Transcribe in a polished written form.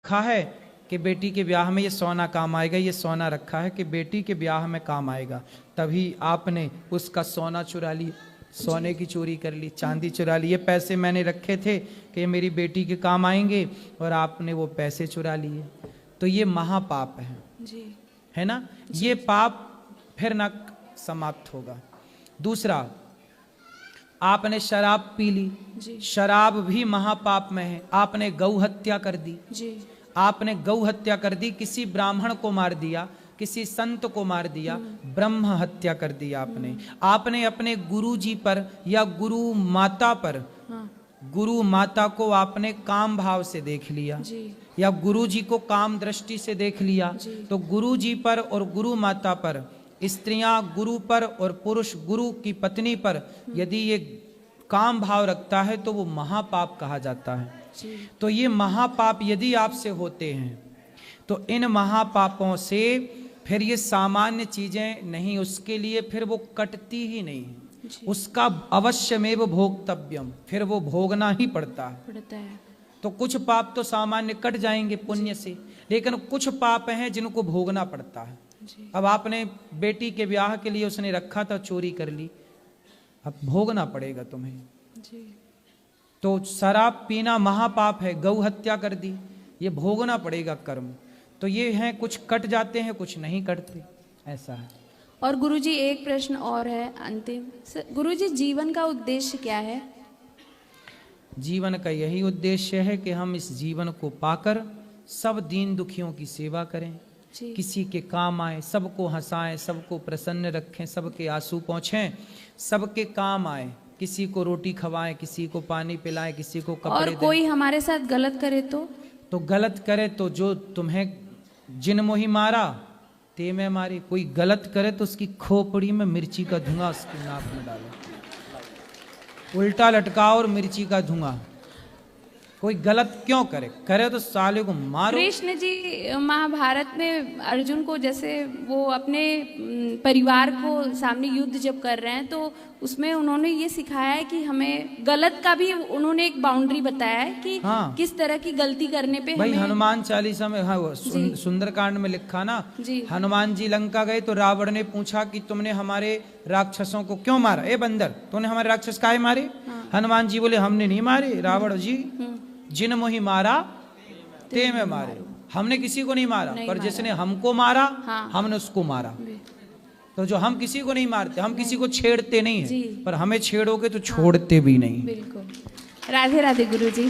रखा है कि बेटी के ब्याह में ये सोना काम आएगा, ये सोना रखा है कि बेटी के ब्याह में काम आएगा, तभी आपने उसका सोना चुरा लिया, सोने की चोरी कर ली, चांदी चुरा ली। ये पैसे मैंने रखे थे कि ये मेरी बेटी के काम आएंगे और आपने वो पैसे चुरा लिए, तो ये महापाप है जी। है ना। ये पाप फिर न समाप्त होगा। दूसरा, आपने शराब पी ली जी। शराब भी महापाप में है। आपने गौ हत्या कर दी जी। आपने गौ हत्या कर दी, किसी ब्राह्मण को मार दिया, किसी संत को मार दिया, ब्रह्म हत्या कर दी आपने। आपने अपने गुरु जी पर या गुरु माता पर, हाँ। गुरु माता को आपने काम भाव से देख लिया जी। या गुरु जी को काम दृष्टि से देख लिया, तो गुरु जी पर और गुरु माता पर, स्त्रियां गुरु पर और पुरुष गुरु की पत्नी पर यदि ये काम भाव रखता है तो वो महापाप कहा जाता है। तो ये महापाप यदि आपसे होते हैं तो इन महापापों से फिर ये सामान्य चीजें नहीं, उसके लिए फिर वो कटती ही नहीं है, उसका अवश्यमेव भोक्तव्यम, फिर वो भोगना ही पड़ता है। तो कुछ पाप तो सामान्य कट जाएंगे पुण्य से, लेकिन कुछ पाप हैं जिनको भोगना पड़ता है। अब आपने बेटी के ब्याह के लिए उसने रखा था, चोरी कर ली, अब भोगना पड़ेगा तुम्हें जी। तो शराब पीना महापाप है, गौ हत्या कर दी, ये भोगना पड़ेगा कर्म। तो ये हैं, कुछ कट जाते हैं, कुछ नहीं कटते, ऐसा है। और गुरुजी एक प्रश्न और है अंतिम। गुरुजी, जीवन का उद्देश्य क्या है? जीवन का यही उद्देश्य है कि हम इस जीवन को पाकर सब दीन दुखियों की सेवा करें, किसी के काम आए, सबको हंसाएं, सबको प्रसन्न रखें, सबके आंसू पोंछें, सबके काम आए, किसी को रोटी खवाएं, किसी को पानी पिलाएं, किसी को कपड़े और कोई हमारे साथ गलत करे तो गलत करे तो जो तुम्हें जिन मोही मारा ते में मारी, कोई गलत करे तो उसकी खोपड़ी में मिर्ची का धुआं उसकी नाक में डालो, उल्टा लटकाओ और मिर्ची का धुआं। कोई गलत क्यों करे तो साले को मारो। कृष्ण जी महाभारत में अर्जुन को, जैसे वो अपने परिवार को सामने युद्ध जब कर रहे हैं, तो उसमें उन्होंने ये सिखाया है कि हमें गलत का भी उन्होंने एक बाउंड्री बताया है कि किस तरह की गलती करने पे भाई हमें। हनुमान चालीसा में, हाँ, सुंदरकांड में लिखा ना, हनुमान जी लंका गए तो रावण ने पूछा कि तुमने हमारे राक्षसों को क्यों मारा, ए बंदर तूने हमारे राक्षस काहे मारे? हनुमान जी बोले हमने नहीं मारे रावण जी, जिन मोही मारा ते में मारे। हमने किसी को नहीं मारा, पर जिसने हमको मारा हमने उसको मारा। तो जो हम किसी को नहीं मारते, हम किसी को छेड़ते नहीं है, पर हमें छेड़ोगे तो छोड़ते भी नहीं। बिल्कुल। राधे राधे गुरुजी।